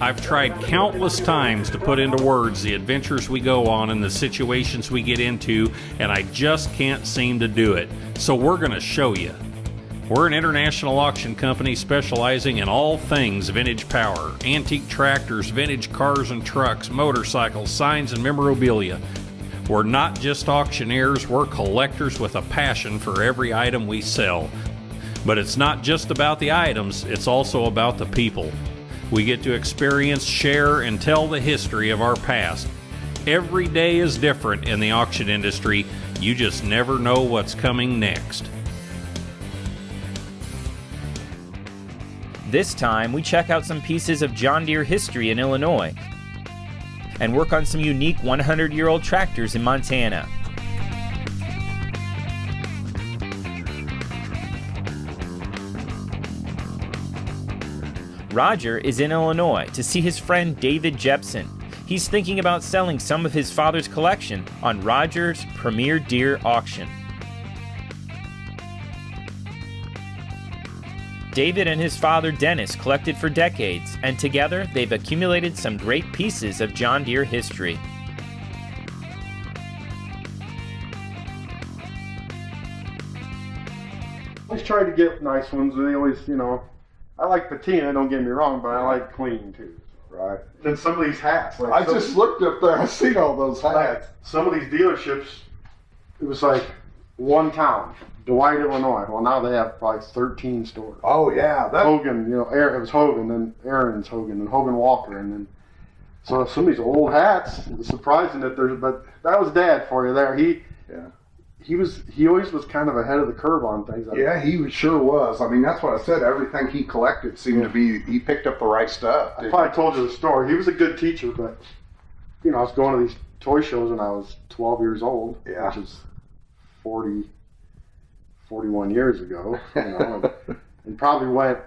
I've tried countless times to put into words the adventures we go on and the situations we get into, and I just can't seem to do it. So we're going to show you. We're an international auction company specializing in all things vintage power, antique tractors, vintage cars and trucks, motorcycles, signs, and memorabilia. We're not just auctioneers, we're collectors with a passion for every item we sell. But it's not just about the items, it's also about the people. We get to experience, share, and tell the history of our past. Every day is different in the auction industry. You just never know what's coming next. This time, we check out some pieces of John Deere history in Illinois and work on some unique 100-year-old tractors in Montana. Roger is in Illinois to see his friend David Jepson. He's thinking about selling some of his father's collection on Roger's Premier Deere auction. David and his father Dennis collected for decades, and together they've accumulated some great pieces of John Deere history. Always try to get nice ones. They always, I like patina, don't get me wrong, but I like clean too. Right. Then some of these hats. I just looked up there. I seen all those hats. Like some of these dealerships, it was like one town, Dwight, Illinois. Well, now they have probably 13 stores. Oh yeah, Hogan. It was Hogan, then Aaron's Hogan, and Hogan Walker, and then so some of these old hats. It's surprising that there's, but that was Dad for you there. He always was kind of ahead of the curve on things. Yeah, he sure was. I mean, that's what I said. Everything he collected seemed to be, he picked up the right stuff. I probably told you the story. He was a good teacher, but, I was going to these toy shows when I was 12 years old, which is 41 years ago, and probably went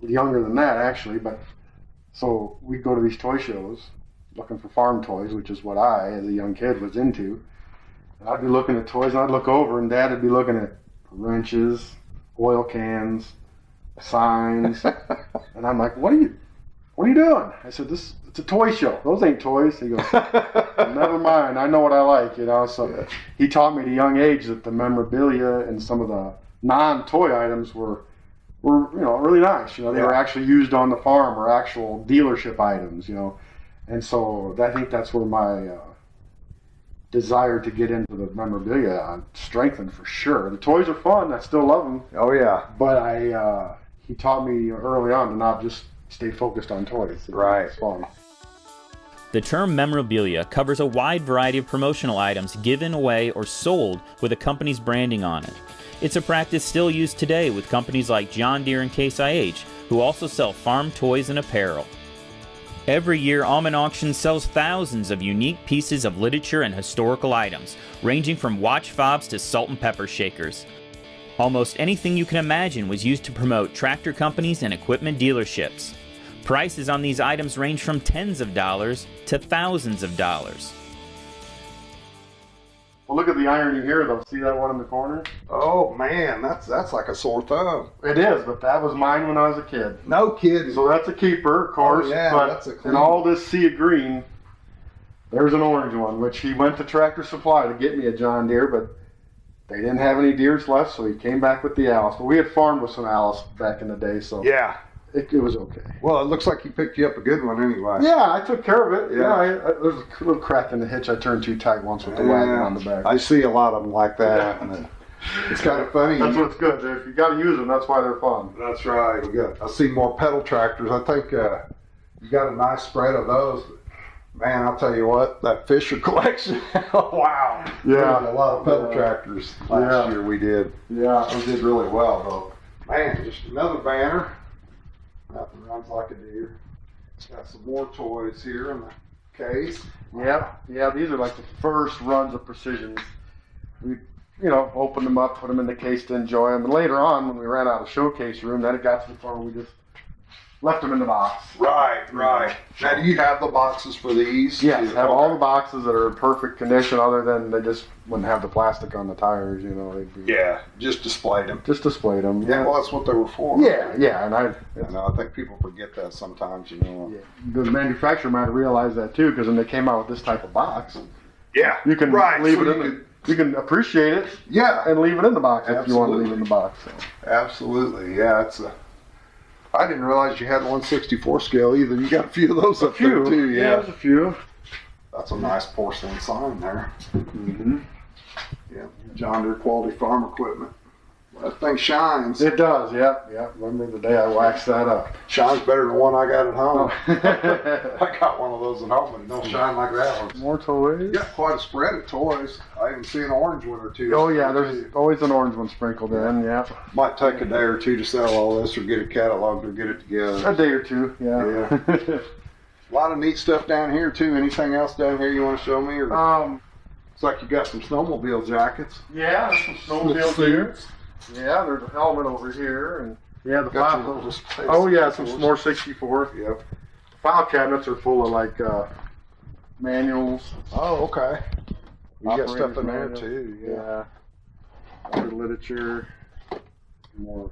younger than that, actually. But so we'd go to these toy shows looking for farm toys, which is what I, as a young kid, was into. I'd be looking at toys, and I'd look over, and Dad would be looking at wrenches, oil cans, signs, and I'm like, "What are you doing?" I said, "It's a toy show. Those ain't toys." He goes, "Never mind. I know what I like, So he taught me at a young age that the memorabilia and some of the non-toy items were really nice. They were actually used on the farm or actual dealership items. And so I think that's where my desire to get into the memorabilia strengthened for sure. The toys are fun. I still love them. Oh yeah. But he taught me early on to not just stay focused on toys. Right. It's fun. The term memorabilia covers a wide variety of promotional items given away or sold with a company's branding on it. It's a practice still used today with companies like John Deere and Case IH, who also sell farm toys and apparel. Every year, Aumann Auctions sells thousands of unique pieces of literature and historical items, ranging from watch fobs to salt and pepper shakers. Almost anything you can imagine was used to promote tractor companies and equipment dealerships. Prices on these items range from tens of dollars to thousands of dollars. Well, look at the irony here, though. See that one in the corner? Oh man, that's like a sore thumb. It is, but that was mine when I was a kid. No kidding. So that's a keeper, of course. Oh, yeah, but that's a clean. in all this sea of green, there's an orange one, which he went to Tractor Supply to get me a John Deere, but they didn't have any Deeres left, so he came back with the Alice. But we had farmed with some Alice back in the day, so yeah, it was okay. Well, it looks like he picked you up a good one anyway. Yeah, I took care of it. Yeah. There's a little crack in the hitch. I turned too tight once with the wagon on the back. I see a lot of them like that. And it's kind of funny. That's what's good. If you got to use them, that's why they're fun. That's right. I see more pedal tractors. I think you got a nice spread of those. Man, I'll tell you what, that Fisher collection. Wow. Yeah. There was a lot of pedal tractors last year we did. Yeah. We did really well, though. Man, just another banner. Nothing runs like a deer. It's got some more toys here in the case. Yeah, these are like the first runs of Precisions. We, opened them up, put them in the case to enjoy them. And later on, when we ran out of showcase room, then it got to the point where we just left them in the box. Right. Now, do you have the boxes for these? Yes, have all the boxes that are in perfect condition, other than they just wouldn't have the plastic on the tires, you know. They'd be, Yeah, just displayed them. just displayed them. Yeah, well, that's what they were for. Yeah, and I think people forget that sometimes, you know. yeah, the manufacturer might have realized that too, because when they came out with this type of box, Yeah, you can leave it in. You can appreciate it Yeah, and leave it in the box if you want to Absolutely. leave it in the box. So. absolutely. Yeah, I didn't realize you had 1/64 scale either. You got a few of those up there too. Yeah, there's a few. that's a nice porcelain sign there. Mm-hmm. Yeah, John Deere quality farm equipment. That thing shines. It does, yep. Remember the day I waxed that up. Shines better than the one I got at home. Oh. I got one of those at home, but it don't shine like that one. More toys? You got quite a spread of toys. I even see an orange one or two. Oh yeah, there's always an orange one sprinkled in, yeah. Might take a day or two to sell all this or get it cataloged or get it together. A day or two, yeah. A lot of neat stuff down here too. Anything else down here you want to show me? Or it's like you got some snowmobile jackets. Yeah, there's some snowmobiles here. Yeah, there's a helmet over here, and yeah, the Got file. your little space. Oh yeah, some more 64. Yep. File cabinets are full of like manuals. Oh, okay. You got Operator's stuff in there manual. too. Yeah. More literature. More.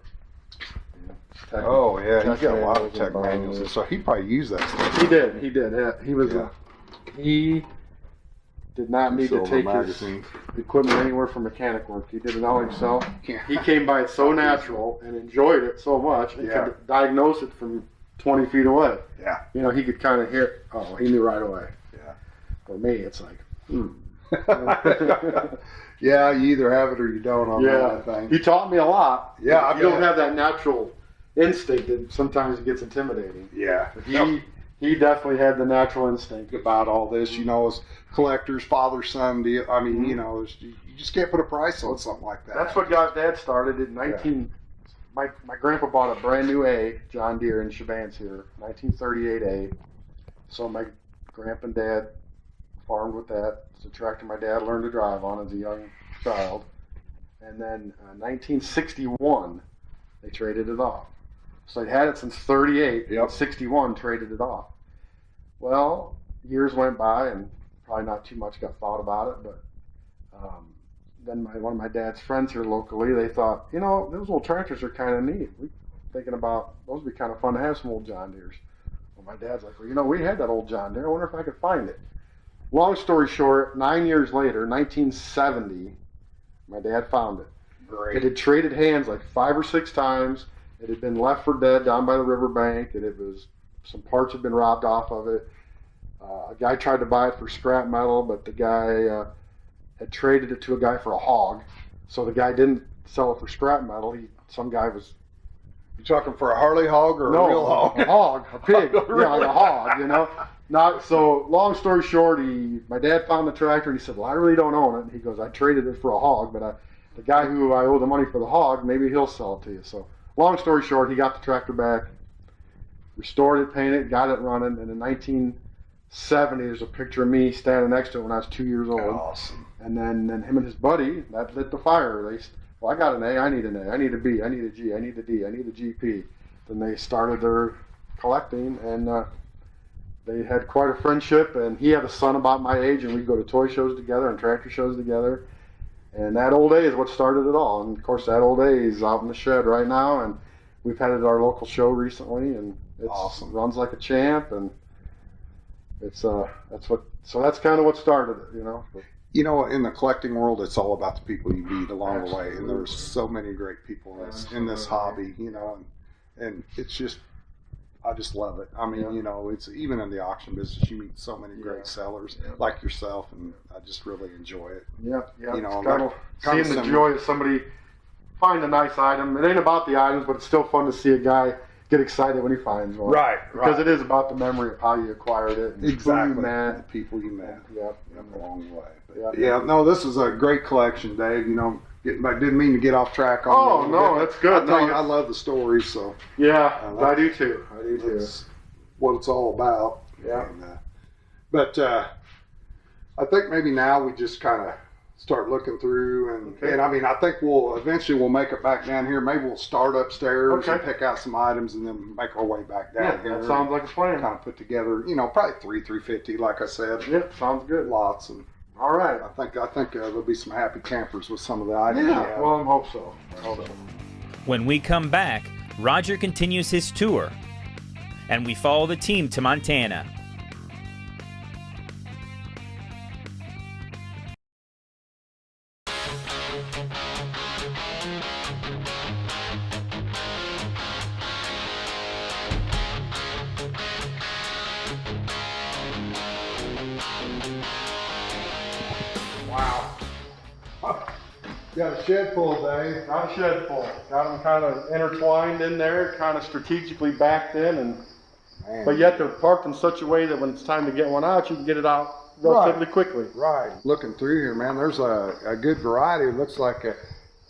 Tech, Oh yeah, tech he's got a lot of manuals tech and manuals, bios. so he probably used that stuff. He did. Yeah, he was. Yeah. He did not need to Silver take magazine. his equipment anywhere for mechanic work. He did it all himself. Yeah. He came by it so natural and enjoyed it so much, and Yeah. could diagnose it from 20 feet away. Yeah. You know, he could kind of hear. Oh, he knew right away. Yeah. For me, it's like, Yeah, you either have it or you don't on that thing. He taught me a lot. Yeah, I If you don't bet. have that natural instinct, it sometimes it gets intimidating. Yeah. He definitely had the natural instinct. About all this, you know, as collectors, father son deal. I mean, Mhm. you know, you just can't put a price on something like that. That's what got Dad started in 19. My grandpa bought a brand new A John Deere in Chabans here, 1938 A. So my grandpa and Dad farmed with that. It's a tractor my dad learned to drive on as a young child. And then 1961, they traded it off. So they had it since 38. Yep. And 61 traded it off. Well, years went by and probably not too much got thought about it, but then one of my dad's friends here locally, they thought, you know, those old tractors are kind of neat. We're thinking about those would be kind of fun to have some old John Deeres. Well, my dad's like, well, you know, we had that old John Deere. I wonder if I could find it. Long story short, 9 years later, 1970, my dad found it. It Great. had traded hands like 5 or 6 times. It had been left for dead down by the riverbank, and some parts had been robbed off of it. A guy tried to buy it for scrap metal, but the guy had traded it to a guy for a hog. So the guy didn't sell it for scrap metal. Some guy was You talking for a Harley hog or a real hog? a hog, a pig, Really? yeah, like a hog, you know. Not so. Long story short, my dad found the tractor and he said, "Well, I really don't own it." And he goes, "I traded it for a hog, but the guy who I owe the money for the hog, maybe he'll sell it to you." So, long story short, he got the tractor back, restored it, painted it, got it running, and in 1970, there's a picture of me standing next to it when I was 2 years old. Awesome. And then him and his buddy, that lit the fire. Well, I got an A, I need an A, I need a B, I need a G, I need a D, I need a GP. Then they started their collecting, and they had quite a friendship. And he had a son about my age, and we'd go to toy shows together and tractor shows together. And that old A is what started it all. And of course, that old A is out in the shed right now, and we've had it at our local show recently, and it Awesome. runs like a champ. And it's that's kind of what started it, you know. You know, in the collecting world, it's all about the people you meet along the way, and there's so many great people in this hobby, you know, and it's just, I just love it. I mean, Yeah. you know, it's even in the auction business, you meet so many great sellers like yourself, and I just really enjoy it. Yeah. You know, It's kind of kind of seeing the similar. joy of somebody find a nice item. It ain't about the items, but it's still fun to see a guy get excited when he finds one. Because it is about the memory of how you acquired it. And Exactly. Who you met. The people you met. Yep. Along the way. Yeah. Yeah, no, this is a great collection, Dave. You know, I didn't mean to get off track on Oh, you. no, that's good. I tell No, you, I love the stories, so Yeah, I like I do too. I do too. that's what it's all about. Yeah. And, but I think maybe now we just kind of start looking through, and I mean, I think we'll eventually make it back down here. Maybe we'll start upstairs and pick out some items, and then make our way back down here. That sounds like a plan. Kind of put together, you know, probably 350, like I said. Yep, sounds good. Lots, and all right. I think there'll be some happy campers with some of the items. Yeah, well, I hope so. When we come back, Roger continues his tour, and we follow the team to Montana. Wow. Got a shed full, Dave. Got a shed full. Got them kind of intertwined in there, kind of strategically backed in, and but yet they're parked in such a way that when it's time to get one out, you can get it out relatively quickly. Right. Looking through here, man, there's a good variety. It looks like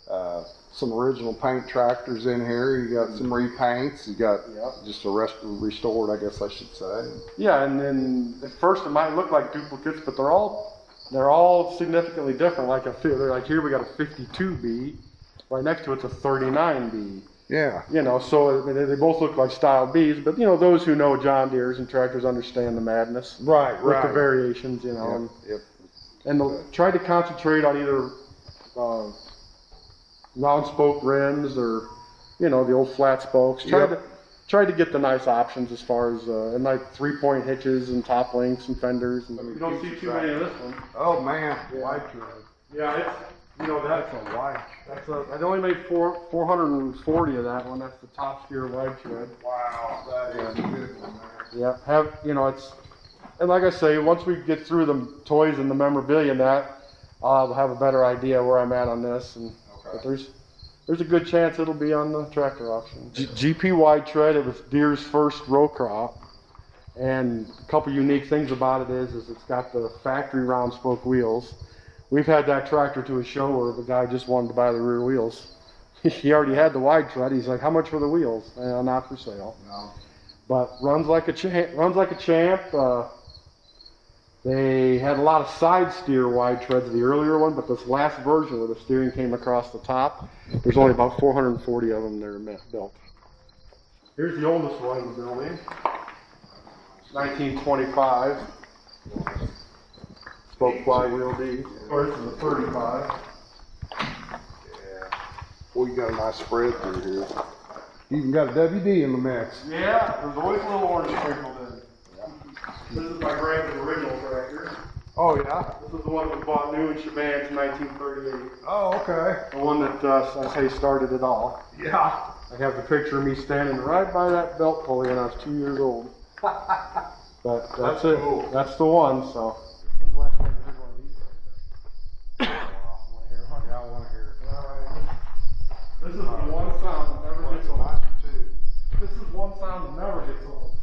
some original paint tractors in here. You got some repaints. You got just a restored, I guess I should say. Yeah, and then at first it might look like duplicates, but they're all significantly different. Like they're like here we got a 52B, right next to it's a 39B. Yeah. You know, so they both look like style Bs, but you know, those who know John Deere's and tractors understand the madness. Right, with the variations, you know. And they'll try to concentrate on either round spoke rims or, you know, the old flat spokes. Try to get the nice options as far as and like 3-point hitches and top links and fenders. And you don't see too many of this one. Oh man, wide tread. Yeah, it's, you know, that's a wide. I only made 440 of that one. That's the top steer wide tread. Wow, that is a good one there. Yeah, you know, and like I say, once we get through the toys and the memorabilia and that, I'll have a better idea where I'm at on this. And but there's a good chance it'll be on the tractor auction. GP wide tread, it was Deere's first row crop. And a couple unique things about it is it's got the factory round spoke wheels. We've had that tractor to a show where the guy just wanted to buy the rear wheels. He already had the wide tread. He's like, how much for the wheels? Not for sale. No. But runs like a champ. They had a lot of side steer wide treads, the earlier one, but this last version where the steering came across the top, there's only about 440 of them that are built. Here's the oldest one in the building, 1925. Spoke flywheel D. Or this is a 35. Yeah. Well, you got a nice spread through here. You even got a WD in the mix. Yeah, there's always a little orange sprinkled in. This is my grandpa's original tractor. Oh yeah? This is the one that we bought new in Shabans in 1938. Oh, okay. The one that, I say, started it all. Yeah. I have the picture of me standing right by that belt pulley when I was 2 years old. But that's it. Cool. That's the one, so. When's the last time you heard one of these? Want to hear one? Yeah, I want to hear it. All right. This is the one sound that never gets old. This is one sound that never gets old.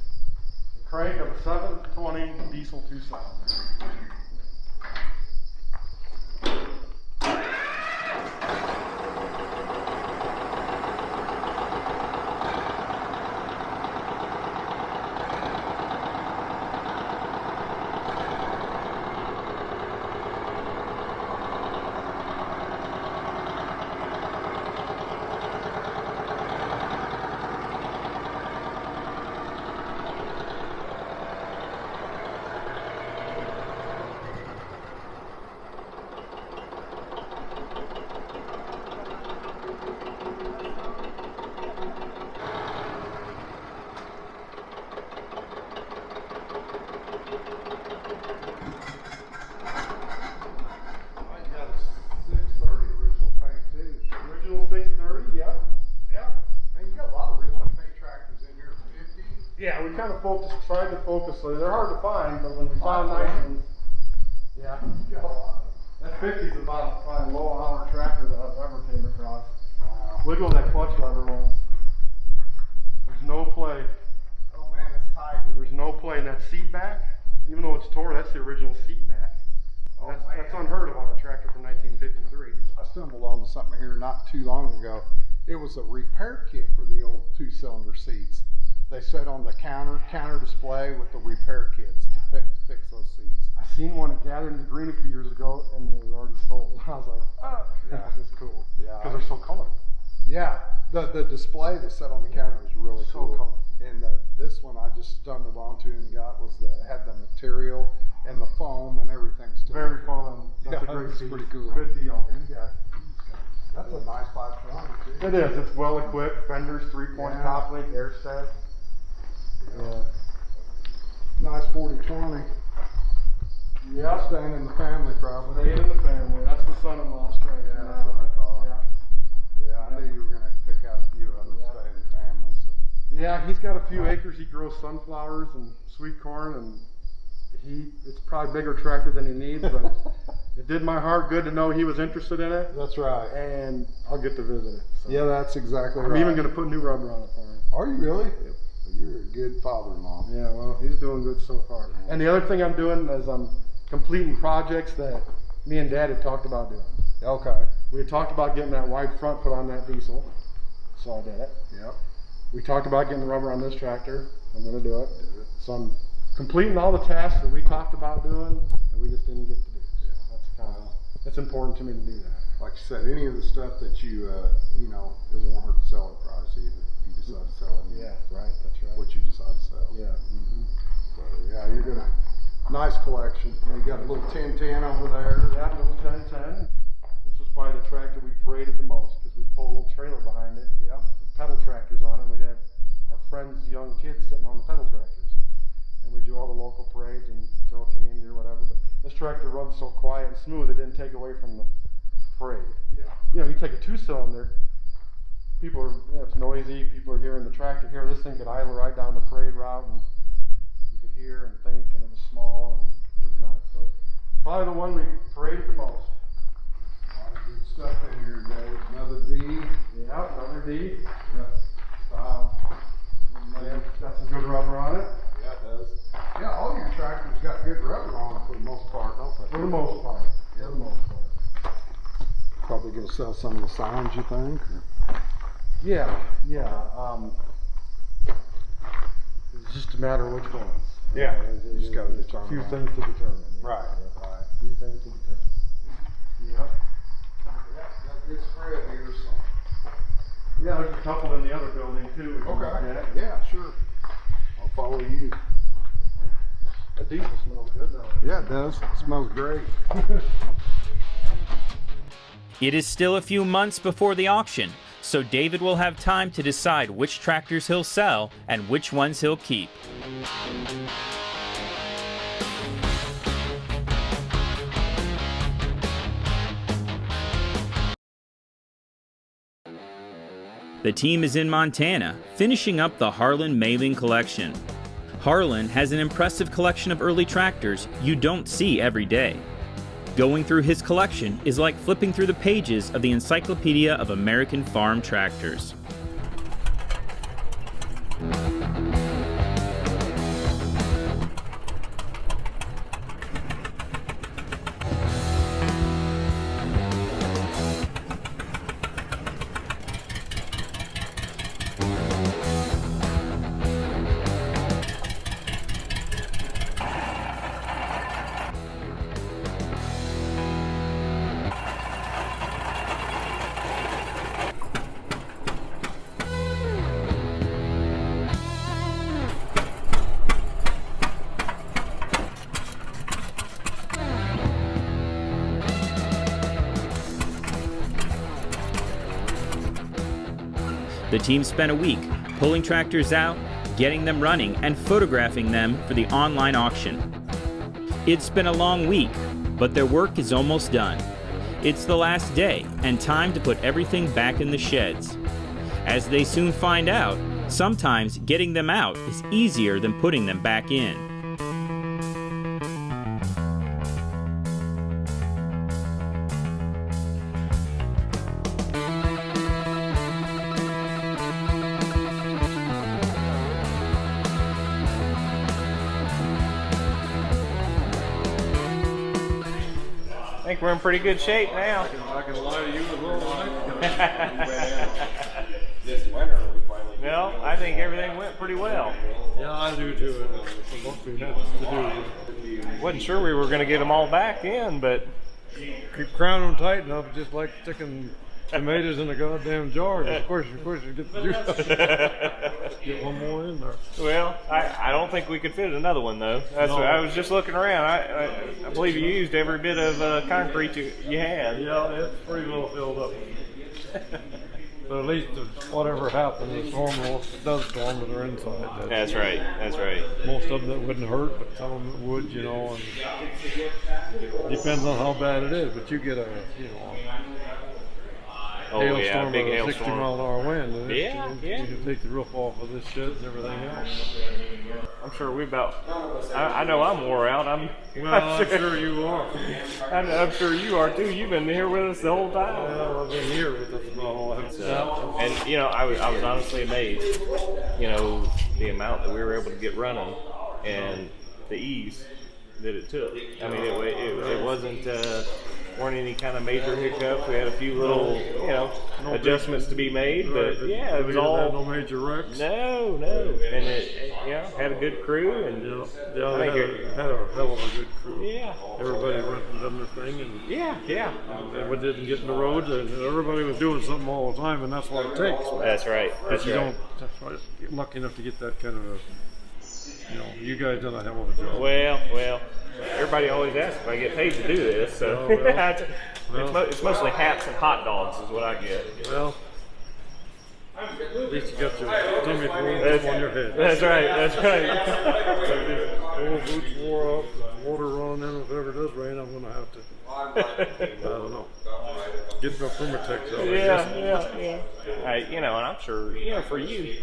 The crank of a 720 diesel 2-cylinder. Yeah, we kind of tried to focus. They're hard to find, but when we found nice ones, yeah. That 50 is about probably low hour tractor that I've ever came across. Wow. Look at that clutch lever one. There's no play. Oh man, that's tight. There's no play in that seat back. Even though it's tore, that's the original seat back. Oh, that's unheard of on a tractor from 1953. I stumbled onto something here not too long ago. It was a repair kit for the old 2-cylinder seats. They set on the counter display with the repair kits to fix those seats. I seen one at Gathering in the Green a few years ago, and it was already sold. I was like, oh, Yeah. this is cool. Yeah. Because they're so colorful. Yeah, the display they set on the counter was really So cool. colorful. And this one I just stumbled onto and got was had the material and the foam and everything still. Very fun. That's Yeah, a great it's piece. pretty cool. Good deal. That's a nice 520 too. It is. It's well equipped. Fenders, 3-point Yeah. top link, air stack. Yeah. Nice 4020. Yeah. Staying in the family probably. Staying in the family. That's the son-in-law's tractor. Yeah, that's what I thought. Yeah. Yeah, I knew you were going to pick out a few of them to Yeah. stay in the family. So. Yeah, he's got a few acres. He grows sunflowers and sweet corn, and it's probably a bigger tractor than he needs, but it did my heart good to know he was interested in it, That's right. and I'll get to visit it. So. Yeah, that's exactly I'm right. even going to put new rubber on it for him. Are you really? You're a good father-in-law. Yeah, well, he's doing good so far. And the other thing I'm doing is I'm completing projects that me and Dad had talked about doing. Okay. We had talked about getting that wide front put on that diesel, so I did it. Yep. We talked about getting the rubber on this tractor. I'm going to do it. So I'm completing all the tasks that we talked about doing that we just didn't get to do. So that's important to me to do that. Like you said, any of the stuff that you it won't hurt the selling price either if you decide to sell it. Yeah, right. That's right. What you decide to sell. Yeah. Mm-hmm. So yeah, you're gonna nice collection. You got a little 1010 over there. Yeah, little 1010. This is probably the tractor we paraded the most because we pull a little trailer behind it. Yeah. With pedal tractors on it. We'd have our friends' young kids sitting on the pedal tractors. And we do all the local parades and throw candy or whatever. But this tractor runs so quiet and smooth, it didn't take away from the parade. Yeah. You know, you take a 2-cylinder, people are, it's noisy, people are hearing the tractor here. This thing could idle right down the parade route, and you could hear and think, and it was small, and it was nice. So probably the one we paraded the most. A lot of good stuff in here today. Another D. Yeah, another D. Yeah. Style. Yeah, got some good rubber on it. Yeah, it does. Yeah, all your tractors got good rubber on them for the most part, don't they? For the most part. For the most part. Probably going to sell some of the signs, you think? Yeah. It's just a matter of which ones. Yeah, There's you just gotta a determine few that. things to determine. Right. A few things to determine. Yep. Yeah, got a good spread here, so. Yeah, there's a couple in the other building too. we can look Okay. at. Yeah, sure. I'll follow you. That diesel smells good though. Yeah, it does. It smells great. It is still a few months before the auction, so David will have time to decide which tractors he'll sell and which ones he'll keep. The team is in Montana, finishing up the Harlan mailing collection. Harlan has an impressive collection of early tractors you don't see every day. Going through his collection is like flipping through the pages of the Encyclopedia of American Farm Tractors. The team spent a week pulling tractors out, getting them running, and photographing them for the online auction. It's been a long week, but their work is almost done. It's the last day and time to put everything back in the sheds. As they soon find out, sometimes getting them out is easier than putting them back in. I think we're in pretty good shape now. I can lie to you a little bit. This winter we finally No, I think everything went pretty well. Yeah, I do too. It's what we had to do. Wasn't sure we were going to get them all back in, but Keep crowning them tight enough, just like sticking tomatoes in a goddamn jar. Of course, you get the juice. Get one more in there. well, I don't think we could fit another one though. That's No. what, I was just looking around. I believe you used every bit of concrete you had. Yeah, it's pretty well filled up. But at least whatever happens, the storm does storm, but they're inside. That's right. That's right. Most of them that wouldn't hurt, but some of them would, you know. And depends on how bad it is, but you get a, you know, Oh yeah, hailstorm big with a hailstorm. 60-mile-an-hour wind. And Yeah, yeah. You can take the roof off of this shit and everything else. I'm sure we about. I know I'm wore out. Well, I'm sure you are. I'm sure you are too. You've been here with us the whole time. Well, I've been here with us about all that. And you know, I was honestly amazed. You know, the amount that we were able to get running and the ease that it took. I mean, it wasn't. Weren't any kind of major hiccups. We had a few little, you know, adjustments to be made, but yeah, it was all. No major wrecks. No, and it, you know, had a good crew, and Yeah, I they think had a hell of a good crew. yeah, Everybody went and done their thing, and yeah. they didn't get in the roads, and everybody was doing something all the time, and that's what it takes. That's right. That's If you right. don't, that's why you're lucky enough to get that kind of a, you know, you guys done a hell of a job. Well, everybody always asks if I get paid to do this, so Oh, well. it's mostly hats and hot dogs is what I get. Well, at least you got your tummy full and some on your head. That's right. Old boots wore up, water running in. If it ever does rain, I'm gonna have to. I don't know. Get my Permatex out. Yeah. You know, and I'm sure, you know, for you,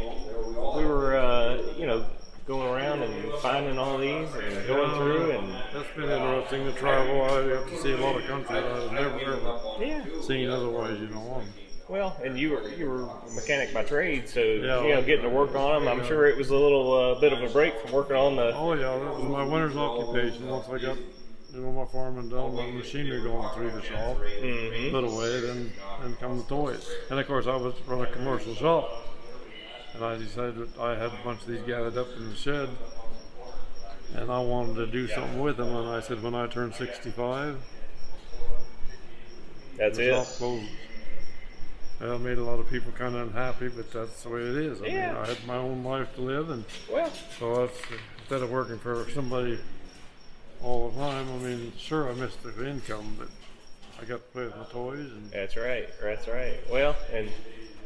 we were, you know, going around and finding all these and going through and That's been interesting to travel. I have to see a lot of country that I've never ever seen otherwise, you know. well, and you were a mechanic by trade, so Yeah. you know, getting to work on them, I'm sure it was a little bit of a break from working on the. Oh yeah, that was my winter's occupation. Once I got, you know, my farming done, my machinery going through the shop, little way, then come the toys. And of course, I was run a commercial shop, and I decided that I had a bunch of these gathered up in the shed, and I wanted to do something with them. And I said, when I turn 65, That's the it. shop closes. Well, it made a lot of people kind of unhappy, but that's the way it is. I mean, Yeah. I had my own life to live, and Well, so that's, instead of working for somebody all the time, I mean, sure, I missed the income, but I got to play with my toys. And that's right. Well, and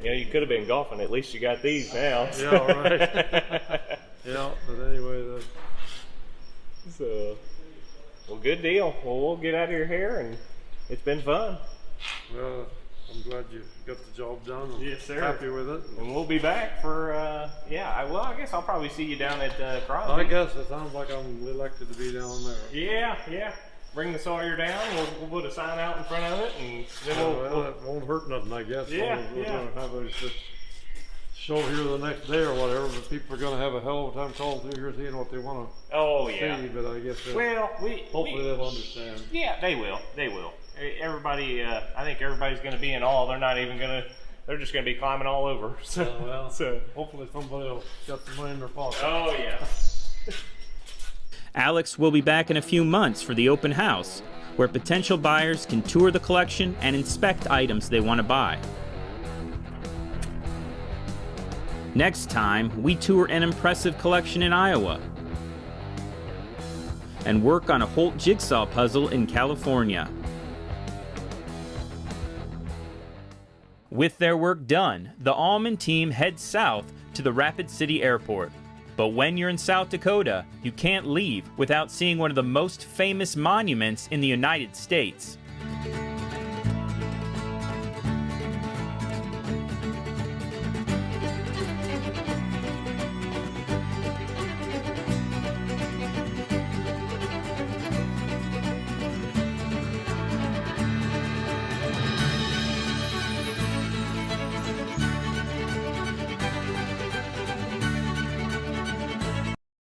you know, you could have been golfing. At least you got these now. yeah, right. Yeah, but anyway, So, well, good deal. Well, we'll get out of your hair, and it's been fun. well, I'm glad you got the job done. I'm Yes, sir. happy with it. And we'll be back for, well, I guess I'll probably see you down at Crosby. I guess it sounds like I'm elected to be down there. Yeah. Bring the Sawyer down. We'll put a sign out in front of it, and then Well, it won't hurt nothing, I guess. Yeah, We're yeah. going to have a show here the next day or whatever, but people are going to have a hell of a time calling through here seeing what they want to oh yeah. see, but I guess Well, hopefully they'll understand. Yeah, they will. Everybody, I think everybody's going to be in awe. They're not even going to. They're just going to be climbing all over. So, so Hopefully somebody will get the money in their pocket. oh yeah. Alex will be back in a few months for the open house, where potential buyers can tour the collection and inspect items they want to buy. Next time, we tour an impressive collection in Iowa and work on a Holt jigsaw puzzle in California. With their work done, the Aumann team heads south to the Rapid City Airport. But when you're in South Dakota, you can't leave without seeing one of the most famous monuments in the United States.